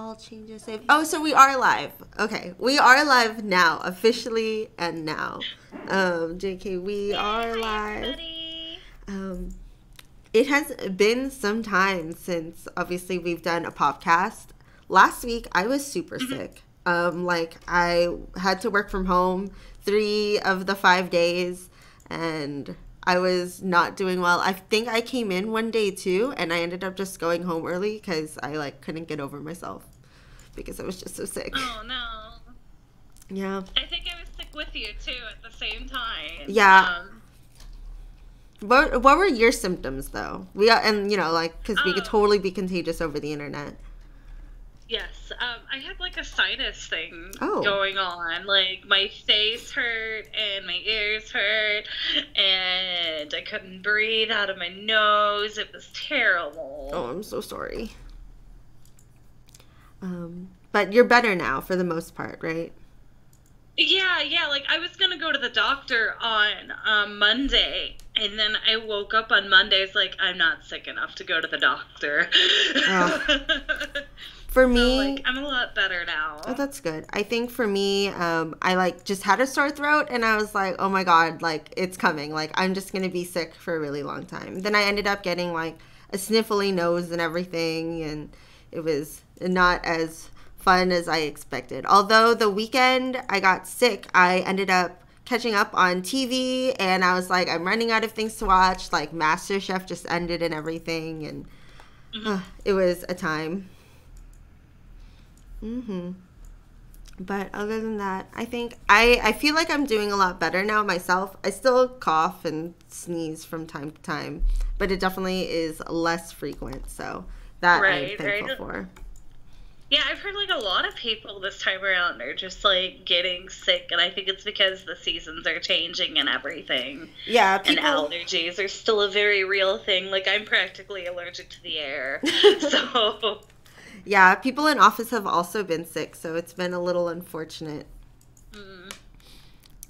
All changes saved. Oh, so we are live. Okay, we are live now, officially, and now. JK, we are live. Everybody. It has been some time since, obviously, we've done a podcast. Last week, I was super sick. I had to work from home 3 of the 5 days, and I was not doing well. I think I came in one day too, and I ended up just going home early because I couldn't get over myself because I was just so sick. Oh no. Yeah. I think I was sick with you too at the same time. Yeah. What were your symptoms though? Because we could totally be contagious over the internet. Yes, I had a sinus thing Oh. going on. My face hurt and my ears hurt, and I couldn't breathe out of my nose. It was terrible. Oh, I'm so sorry. But you're better now for the most part, right? Yeah. I was gonna go to the doctor on Monday, and then I woke up on Mondays I'm not sick enough to go to the doctor. Oh. For me, I'm a lot better now. Oh, that's good. I think for me, I just had a sore throat, and I was like, oh my god, it's coming. I'm just gonna be sick for a really long time. Then I ended up getting a sniffly nose and everything, and it was not as fun as I expected. Although the weekend I got sick, I ended up catching up on TV, and I was I'm running out of things to watch. MasterChef just ended and everything, and it was a time. But other than that, I think I feel like I'm doing a lot better now myself. I still cough and sneeze from time to time, but it definitely is less frequent. So that I'm thankful for. Yeah, I've heard a lot of people this time around are just getting sick, and I think it's because the seasons are changing and everything. Yeah, and allergies are still a very real thing. I'm practically allergic to the air. So yeah, people in office have also been sick, so it's been a little unfortunate.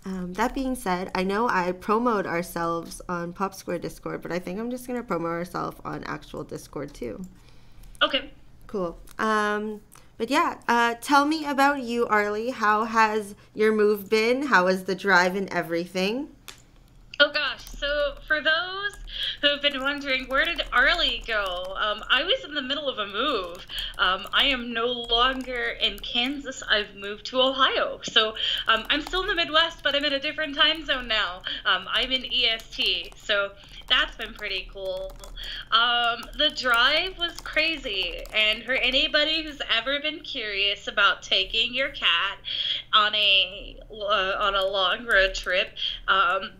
That being said, I know I promoted ourselves on Pop Square Discord, but I think I'm just going to promote ourselves on actual Discord too. Okay. Cool. But yeah, tell me about you, Arli. How has your move been? How was the drive and everything? Oh gosh, so for those who have been wondering, where did Arli go? I was in the middle of a move. I am no longer in Kansas. I've moved to Ohio. So I'm still in the Midwest, but I'm in a different time zone now. I'm in EST, so that's been pretty cool. The drive was crazy, and for anybody who's ever been curious about taking your cat on a long road trip,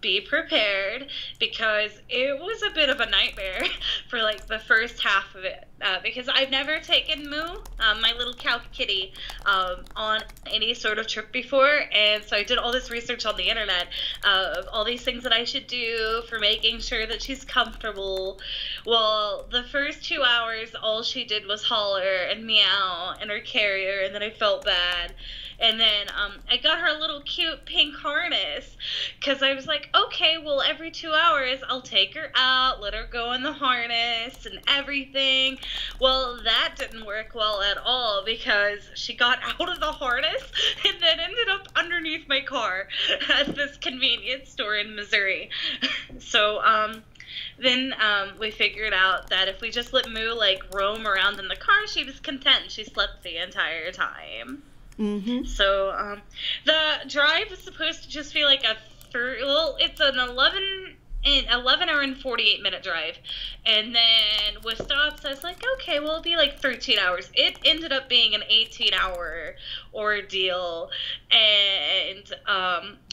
be prepared, because it was a bit of a nightmare for the first half of it, because I've never taken Moo, my little cow kitty, on any sort of trip before, and so I did all this research on the internet of all these things that I should do for making sure that she's comfortable. Well, the first 2 hours, all she did was holler and meow in her carrier, and then I felt bad. And then I got her a little cute pink harness, because I was like, okay, well, every 2 hours I'll take her out, let her go in the harness and everything. Well, that didn't work well at all, because she got out of the harness and then ended up underneath my car at this convenience store in Missouri. So then we figured out that if we just let Moo roam around in the car, she was content. She slept the entire time. So the drive was supposed to just be it's an 11 hour and 48 minute drive, and then with stops I was okay, well, it'll be 13 hours. It ended up being an 18-hour ordeal, and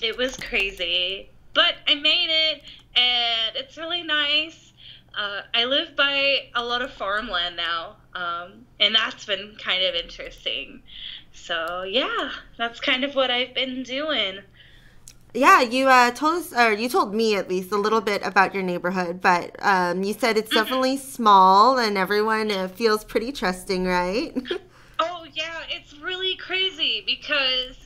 it was crazy, but I made it, and it's really nice. I live by a lot of farmland now, and that's been kind of interesting. So yeah, that's kind of what I've been doing. Yeah, you told us, or you told me at least, a little bit about your neighborhood, but you said it's definitely small and everyone feels pretty trusting, right? Oh yeah, it's really crazy because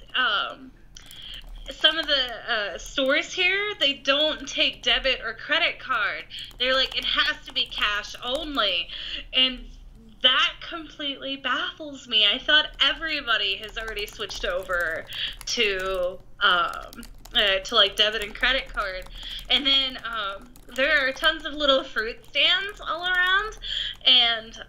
some of the stores here, they don't take debit or credit card. They're it has to be cash only, and that completely baffles me. I thought everybody has already switched over to like debit and credit card, and then there are tons of little fruit stands all around, and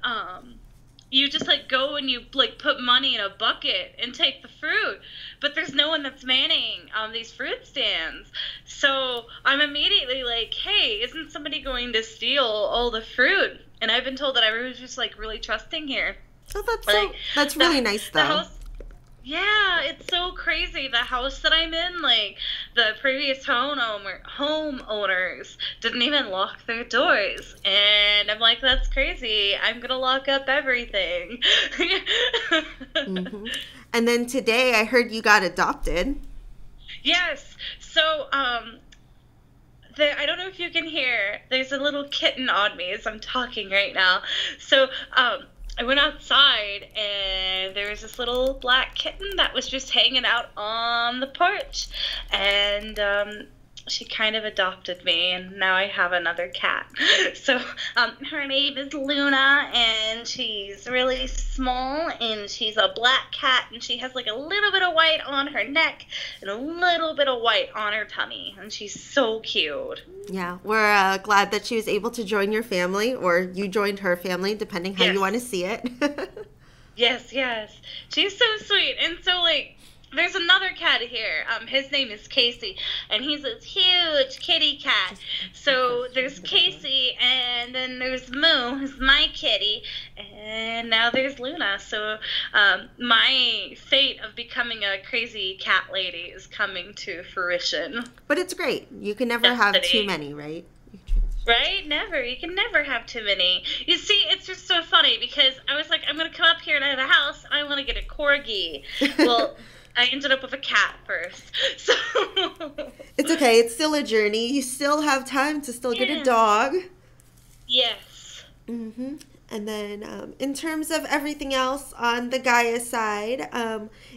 you just like go and you like put money in a bucket and take the fruit, but there's no one that's manning these fruit stands. So I'm immediately like, hey, isn't somebody going to steal all the fruit? And I've been told that everyone's just like really trusting here. Oh, that's really nice though. The house, yeah, it's so crazy. The house that I'm in, like the previous homeowners didn't even lock their doors, and I'm like, that's crazy. I'm gonna lock up everything. Mm-hmm. And then today, I heard you got adopted. Yes. So, I don't know if you can hear. There's a little kitten on me as I'm talking right now. So, I went outside and there was this little black kitten that was just hanging out on the porch, and she kind of adopted me, and now I have another cat. So her name is Luna, and she's really small, and she's a black cat, and she has like a little bit of white on her neck and a little bit of white on her tummy, and she's so cute. Yeah, we're glad that she was able to join your family, or you joined her family, depending how you want to see it. Yes. She's so sweet. And so, like, there's another cat here. His name is Casey, and he's this huge kitty cat. So there's Casey, and then there's Moo, who's my kitty, and now there's Luna. So my fate of becoming a crazy cat lady is coming to fruition. But it's great. You can never have too many, right? Right? Never. You can never have too many. You see, it's just so funny because I was like, I'm going to come up here and I have a house, and I want to get a corgi. Well, I ended up with a cat first. So it's okay. It's still a journey. You still have time to still get a dog. Yes. Mm-hmm. And then in terms of everything else on the Gaia side,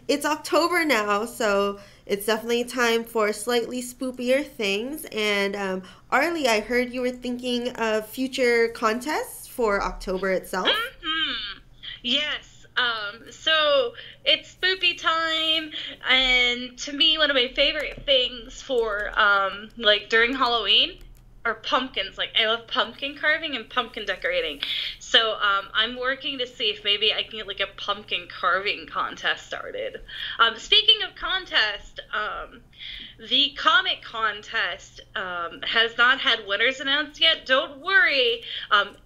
it's October now, so it's definitely time for slightly spookier things. And Arli, I heard you were thinking of future contests for October itself. Mm-hmm. Yes. So it's spoopy time, and to me, one of my favorite things for like during Halloween are pumpkins. Like, I love pumpkin carving and pumpkin decorating. So I'm working to see if maybe I can get like a pumpkin carving contest started. Speaking of contest, the comic contest has not had winners announced yet. Don't worry.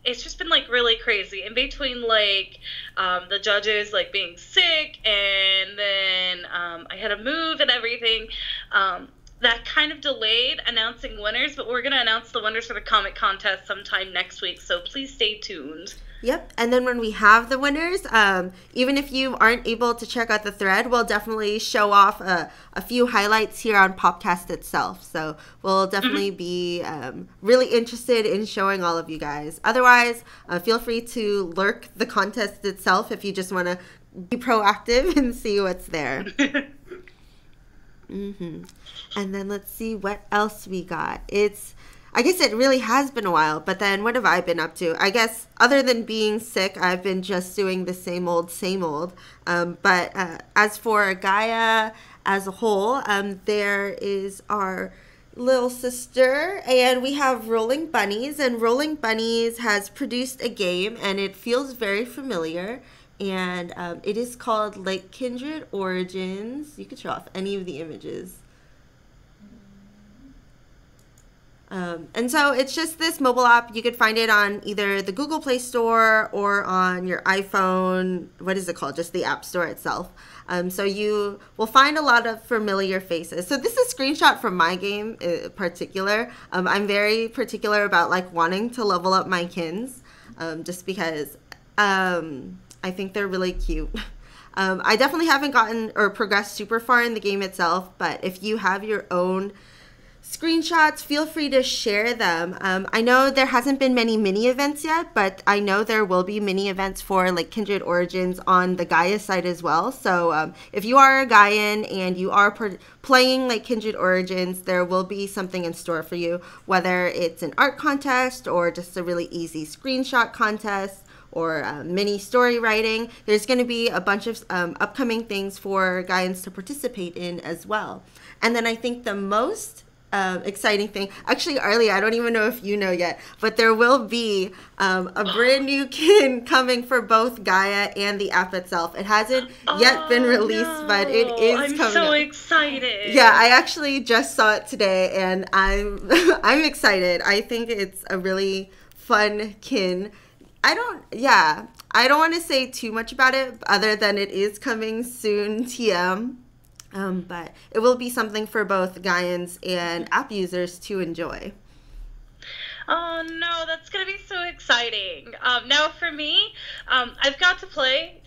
It's just been like really crazy in between, like the judges like being sick, and then I had to move and everything. That kind of delayed announcing winners, but we're going to announce the winners for the comic contest sometime next week, so please stay tuned. Yep, and then when we have the winners, even if you aren't able to check out the thread, we'll definitely show off a few highlights here on Popcast itself. So we'll definitely be really interested in showing all of you guys. Otherwise, feel free to lurk the contest itself if you just want to be proactive and see what's there. Mm-hmm. And then let's see what else we got. I guess it really has been a while, but then what have I been up to? I guess other than being sick, I've been just doing the same old. But as for Gaia as a whole, there is our little sister, and we have Rolling Bunnies, and Rolling Bunnies has produced a game, and it feels very familiar. And it is called like Kindred Origins. You could show off any of the images. And so it's just this mobile app. You could find it on either the Google Play Store or on your iPhone. What is it called? Just the App Store itself. So you will find a lot of familiar faces. So this is a screenshot from my game in particular. I'm very particular about like wanting to level up my kins, just because I think they're really cute. I definitely haven't gotten or progressed super far in the game itself, but if you have your own screenshots, feel free to share them. I know there hasn't been many mini events yet, but I know there will be mini events for like Kindred Origins on the Gaia site as well. So if you are a Gaian and you are playing like Kindred Origins, there will be something in store for you, whether it's an art contest or just a really easy screenshot contest, or mini story writing. There's going to be a bunch of upcoming things for Gaians to participate in as well. And then I think the most exciting thing, actually, Arli, I don't even know if you know yet, but there will be a brand new kin coming for both Gaia and the app itself. It hasn't yet been released, but it is coming. I'm so excited. Yeah, I actually just saw it today, and I'm I'm excited. I think it's a really fun kin. I don't want to say too much about it other than it is coming soon, TM. But it will be something for both Gaians and app users to enjoy. Oh no, that's gonna be so exciting. Now for me, I've got to play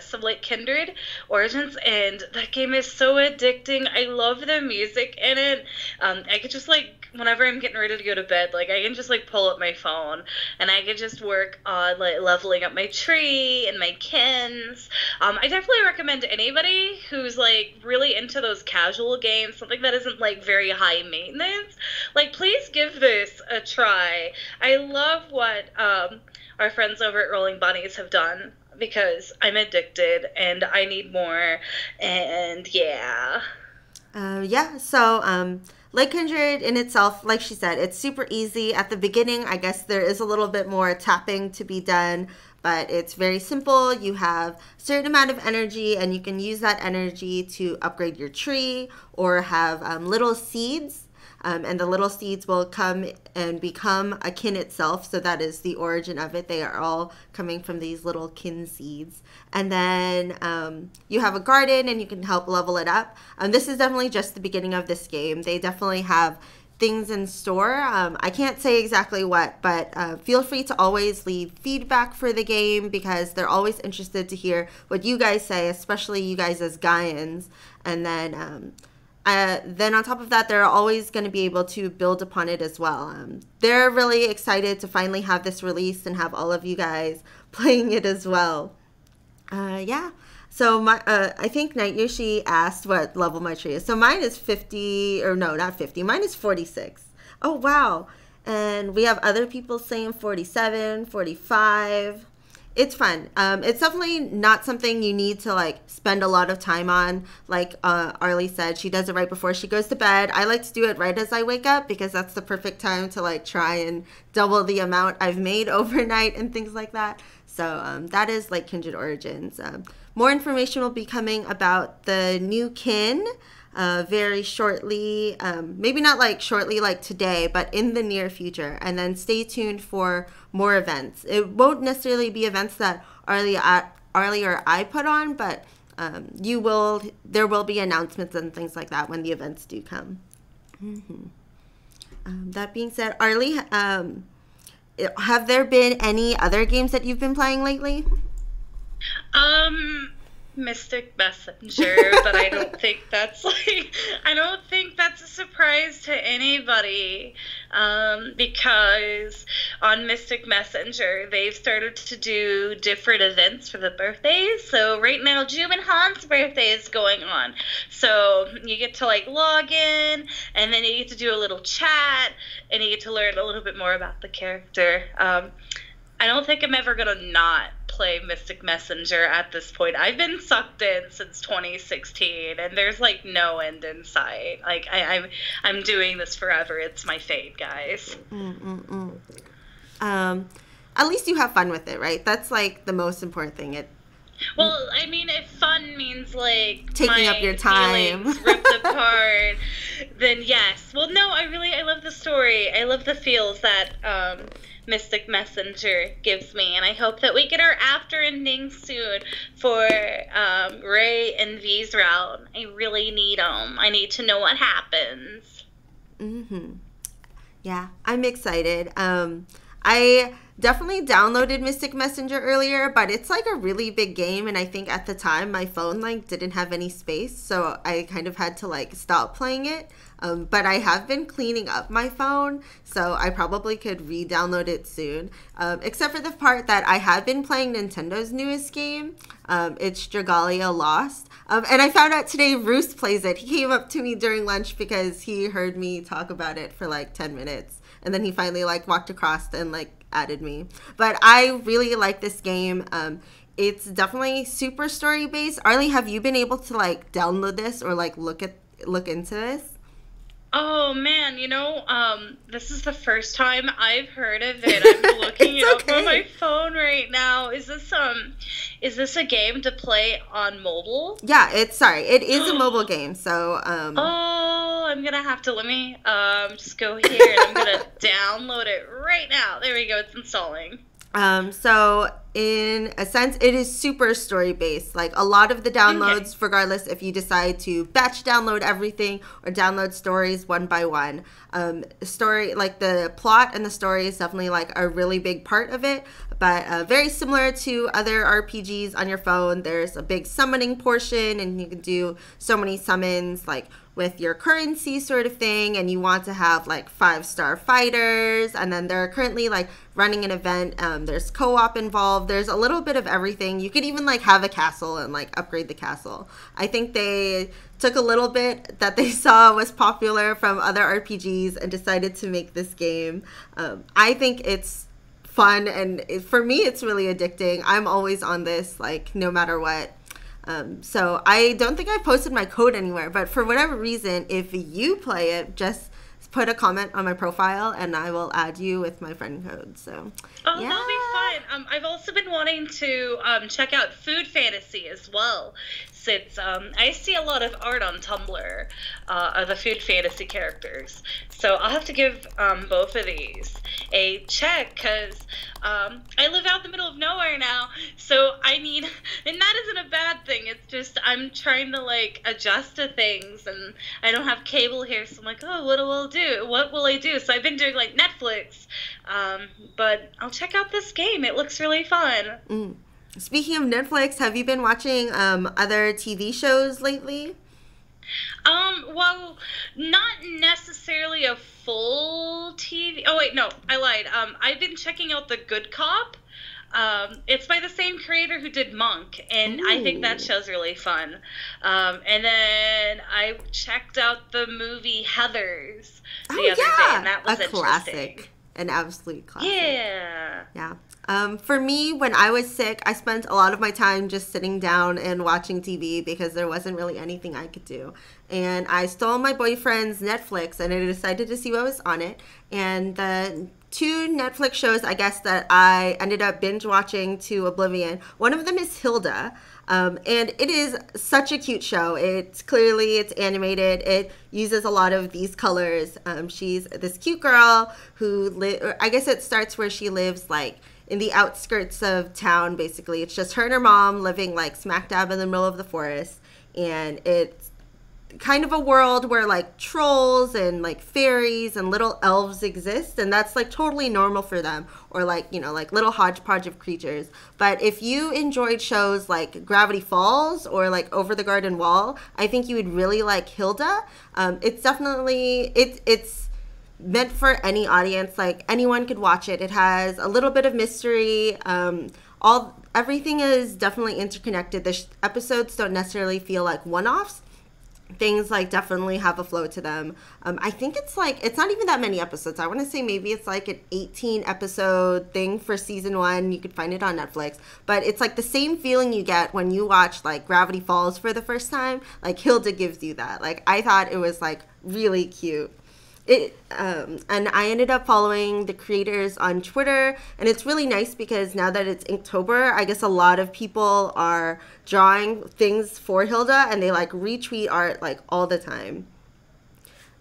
some like Kindred Origins, and that game is so addicting. I love the music in it. I could just like, whenever I'm getting ready to go to bed, like I can just like pull up my phone and I could just work on like leveling up my tree and my kins. I definitely recommend to anybody who's like really into those casual games, something that isn't like very high maintenance, like please give this a try. I love what our friends over at Rolling Bunnies have done, because I'm addicted and I need more, and yeah. So like Kindred in itself, like she said, it's super easy. At the beginning, I guess there is a little bit more tapping to be done, but it's very simple. You have a certain amount of energy, and you can use that energy to upgrade your tree or have little seeds. And the little seeds will come and become a kin itself. So that is the origin of it. They are all coming from these little kin seeds. And then you have a garden, and you can help level it up. This is definitely just the beginning of this game. They definitely have things in store. I can't say exactly what, but feel free to always leave feedback for the game, because they're always interested to hear what you guys say, especially you guys as Gaians. And then on top of that, they're always going to be able to build upon it as well. They're really excited to finally have this released and have all of you guys playing it as well. So I think Night Yoshi asked what level my tree is. So mine is 50, or no, not 50. Mine is 46. Oh, wow. And we have other people saying 47, 45. It's fun. It's definitely not something you need to like spend a lot of time on. Like Arli said, she does it right before she goes to bed. I like to do it right as I wake up, because that's the perfect time to like try and double the amount I've made overnight and things like that. So that is like Kindred Origins. More information will be coming about the new kin very shortly. Maybe not like shortly like today, but in the near future. And then stay tuned for more events. It won't necessarily be events that Arli or I put on, but there will be announcements and things like that when the events do come. That being said, Arli, have there been any other games that you've been playing lately? Mystic Messenger, but I don't think that's a surprise to anybody, because on Mystic Messenger they've started to do different events for the birthdays. So right now Jube and Han's birthday is going on, so you get to like log in, and then you get to do a little chat, and you get to learn a little bit more about the character. I don't think I'm ever gonna not play Mystic Messenger at this point. I've been sucked in since 2016, and there's like no end in sight. Like I'm doing this forever. It's my fate, guys. At least you have fun with it, right? That's like the most important thing. Well, I mean, if fun means like taking up your time, ripped apart, then yes. Well, no, I love the story. I love the feels that Mystic Messenger gives me, and I hope that we get our after ending soon for Ray and V's route. I really need them. I need to know what happens. Yeah, I'm excited. I definitely downloaded Mystic Messenger earlier, but it's like a really big game, and I think at the time my phone like didn't have any space, so I kind of had to like stop playing it. But I have been cleaning up my phone, so I probably could re-download it soon. Except for the part that I have been playing Nintendo's newest game. It's Dragalia Lost. And I found out today Roos plays it. He came up to me during lunch because he heard me talk about it for like 10 minutes. And then he finally like walked across and like added me. But I really like this game. It's definitely super story based. Arlie, have you been able to like download this or like look into this? Oh man, this is the first time I've heard of it. I'm looking it up on my phone right now. Is this a game to play on mobile? Yeah, it is a mobile game. So Oh, I'm gonna have to let me just go here and I'm gonna download it right now. There we go, it's installing. So in a sense, it is super story based. Like a lot of the downloads, regardless if you decide to batch download everything or download stories one by one, story, like the plot and the story is definitely like a really big part of it. But very similar to other RPGs on your phone, there's a big summoning portion and you can do so many summons like with your currency sort of thing, and you want to have like 5-star fighters, and then they're currently like running an event. There's co-op involved. There's a little bit of everything. You could even like have a castle and like upgrade the castle. I think they took a little bit that they saw was popular from other RPGs and decided to make this game. I think it's fun, and for me it's really addicting. I'm always on this, like no matter what. So I don't think I posted my code anywhere, but for whatever reason, if you play it, just put a comment on my profile and I will add you with my friend code. So that'll be fun. I've also been wanting to check out Food Fantasy as well, since I see a lot of art on Tumblr of the Food Fantasy characters. So I'll have to give both of these a check, because I live out in the middle of nowhere now, so I mean, and that isn't a bad thing, it's just I'm trying to like adjust to things, and I don't have cable here, so I'm like, oh, what will I do? So I've been doing like Netflix, but I'll check out this game, it looks really fun. Speaking of Netflix, have you been watching other TV shows lately? Well, not necessarily a full TV. Oh, wait, no, I lied. I've been checking out The Good Cop. It's by the same creator who did Monk, and I think that show's really fun. And then I checked out the movie Heathers the other day, and that was a classic. An absolute classic. Yeah. For me, when I was sick, I spent a lot of my time just sitting down and watching TV because there wasn't really anything I could do. And I stole my boyfriend's Netflix and I decided to see what was on it. And the 2 Netflix shows, I guess, that I ended up binge watching to oblivion. One of them is Hilda. And it is such a cute show. It's animated. It uses a lot of these colors. She's this cute girl who I guess it starts where she lives like in the outskirts of town, basically. It's just her and her mom living like smack dab in the middle of the forest. And it's kind of a world where like trolls and like fairies and little elves exist, and that's like totally normal for them, or like, you know, like little hodgepodge of creatures. But if you enjoyed shows like Gravity Falls or like Over the Garden Wall, I think you would really like Hilda. It's definitely it's meant for any audience. Like anyone could watch it. It has a little bit of mystery. Everything is definitely interconnected. The episodes don't necessarily feel like one-offs. Things like definitely have a flow to them. I think it's not even that many episodes. I want to say maybe it's like an 18 episode thing for season 1. You could find it on Netflix, but it's like the same feeling you get when you watch like Gravity Falls for the first time. Like Hilda gives you that. Like I thought it was like really cute. And I ended up following the creators on Twitter, and it's really nice because now that it's Inktober, I guess a lot of people are drawing things for Hilda, and they like retweet art like all the time.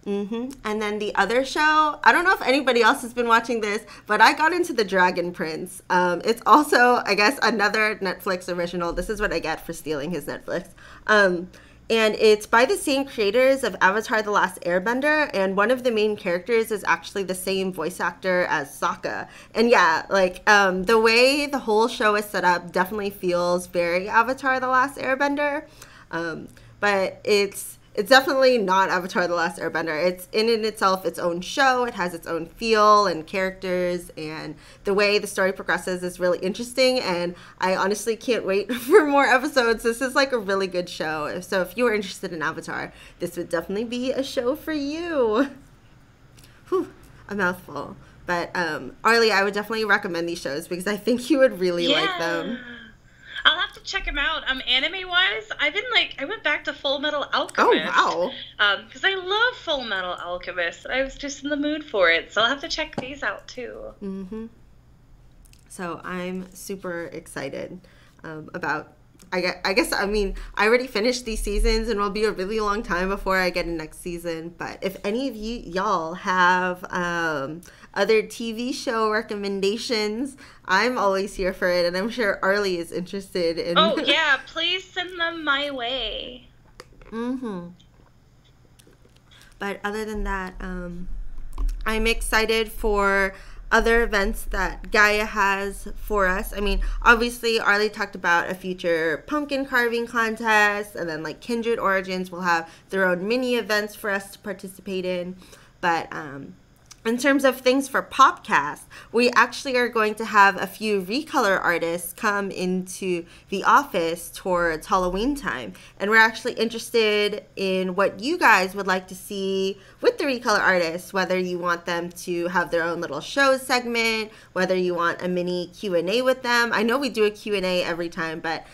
And then the other show, I don't know if anybody else has been watching this, but I got into The Dragon Prince. It's also, I guess, another Netflix original. This is what I get for stealing his Netflix. And it's by the same creators of Avatar: The Last Airbender, and one of the main characters is actually the same voice actor as Sokka. And yeah, like the way the whole show is set up definitely feels very Avatar: The Last Airbender, but it's definitely not Avatar: The Last Airbender. It's in itself its own show. It has its own feel and characters, and the way the story progresses is really interesting, and I honestly can't wait for more episodes. This is like a really good show. So if you are interested in Avatar, this would definitely be a show for you. Whew, a mouthful. But Arlie, I would definitely recommend these shows because I think you would really like them. I'll have to check them out. Anime wise, I went back to Full Metal Alchemist. Oh wow! Because I love Full Metal Alchemist. I was just in the mood for it, so I'll have to check these out too. So I'm super excited about. I guess I already finished these seasons, and it'll be a really long time before I get a next season. But if any of y'all have other TV show recommendations, I'm always here for it, and I'm sure Arlie is interested in. Oh yeah, please send them my way. But other than that, I'm excited for other events that Gaia has for us. Obviously, Arlie talked about a future pumpkin carving contest, and then like Kindred Origins will have their own mini events for us to participate in. But in terms of things for Popcast, we actually are going to have a few recolor artists come into the office towards Halloween time. And we're actually interested in what you guys would like to see with the recolor artists, whether you want them to have their own little show segment, whether you want a mini Q&A with them. I know we do a Q&A every time, but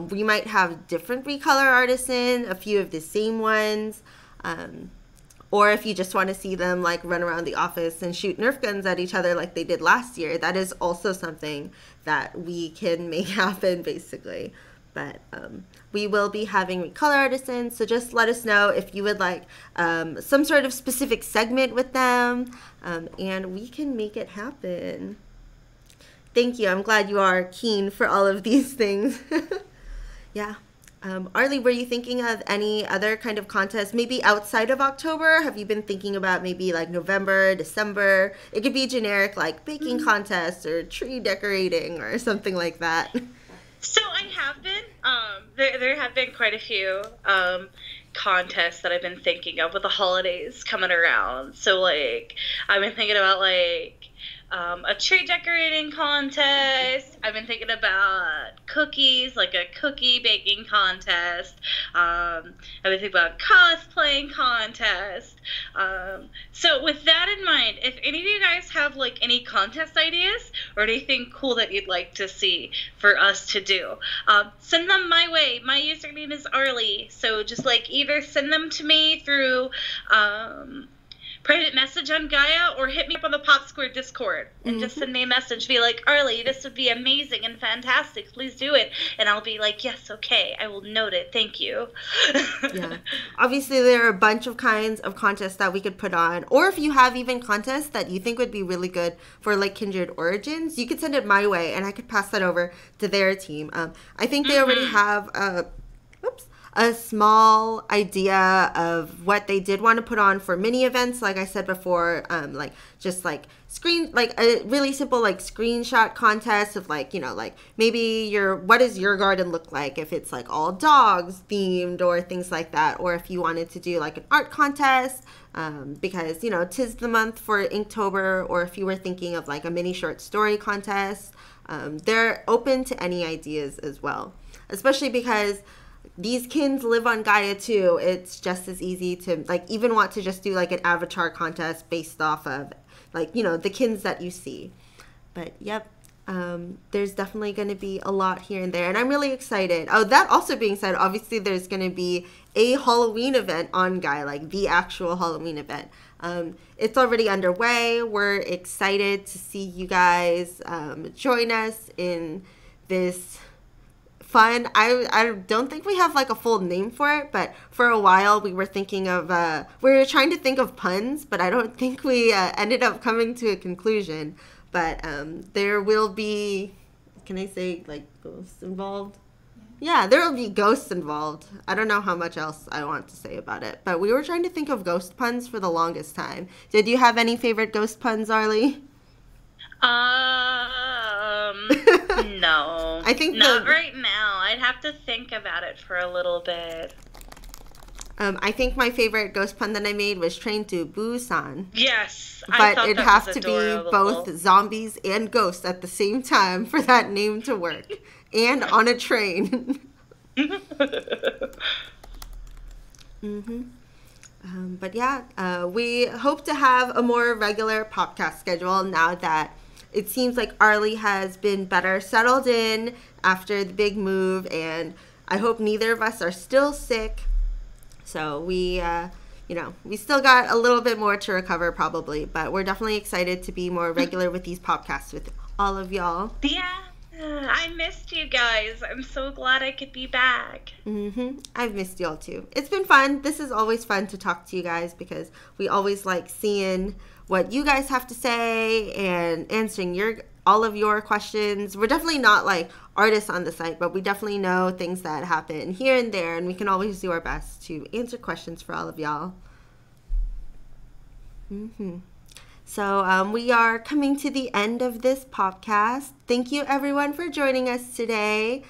we might have different recolor artists in, a few of the same ones. Or if you just want to see them like run around the office and shoot Nerf guns at each other like they did last year, that is also something that we can make happen basically. But we will be having recolor artisans, so just let us know if you would like some sort of specific segment with them, and we can make it happen. Thank you. I'm glad you are keen for all of these things. Yeah. Arlie, were you thinking of any other kind of contest, maybe outside of October? Have you been thinking about maybe like November, December? It could be generic like baking contest or tree decorating or something like that. So I have been. There have been quite a few contests that I've been thinking of with the holidays coming around. So like I've been thinking about like a tree decorating contest. I've been thinking about cookies, like a cookie baking contest. I've been thinking about cosplaying contest. So with that in mind, if any of you guys have like any contest ideas or anything cool that you'd like to see for us to do, send them my way. My username is Arlie. So just like either send them to me through private message on Gaia or hit me up on the Pop Square Discord and just send me a message. Be like, Arlie, this would be amazing and fantastic. Please do it. And I'll be like, yes, okay. I will note it. Thank you. Yeah. Obviously, there are a bunch of kinds of contests that we could put on. Or if you have even contests that you think would be really good for like Kindred Origins, you could send it my way and I could pass that over to their team. I think they already have a small idea of what they did want to put on for mini events, like I said before, like just like a really simple like screenshot contest of like, you know, like maybe what does your garden look like if it's like all dogs themed or things like that, or if you wanted to do like an art contest because, you know, 'tis the month for Inktober, or if you were thinking of like a mini short story contest, they're open to any ideas as well, especially because these kins live on Gaia too. It's just as easy to like even want to just do like an avatar contest based off of like, you know, the kins that you see. But yep, there's definitely going to be a lot here and there, and I'm really excited. Oh, that also being said, obviously there's going to be a Halloween event on Gaia, like the actual Halloween event. It's already underway. We're excited to see you guys join us in this fun. I don't think we have like a full name for it, but for a while we were thinking of we were trying to think of puns, but I don't think we ended up coming to a conclusion. But there will be, can I say like ghosts involved? Yeah, there will be ghosts involved. I don't know how much else I want to say about it, but we were trying to think of ghost puns for the longest time. Did you have any favorite ghost puns, Arlie? No. I think not right now. I'd have to think about it for a little bit. I think my favorite ghost pun that I made was Train to Busan. Yes, but it'd have to be both zombies and ghosts at the same time for that name to work, and on a train. But yeah, we hope to have a more regular podcast schedule now that it seems like Arlie has been better settled in after the big move, and I hope neither of us are still sick. So we still got a little bit more to recover probably, but we're definitely excited to be more regular with these podcasts with all of y'all. Yeah, I missed you guys. I'm so glad I could be back. I've missed y'all too. It's been fun. This is always fun to talk to you guys because we always like seeing what you guys have to say and answering all of your questions. We're definitely not like artists on the site, but we definitely know things that happen here and there, and we can always do our best to answer questions for all of y'all. So we are coming to the end of this podcast. Thank you everyone for joining us today.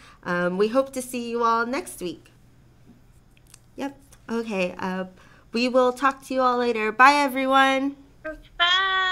We hope to see you all next week. Yep. Okay. We will talk to you all later. Bye everyone. Bye.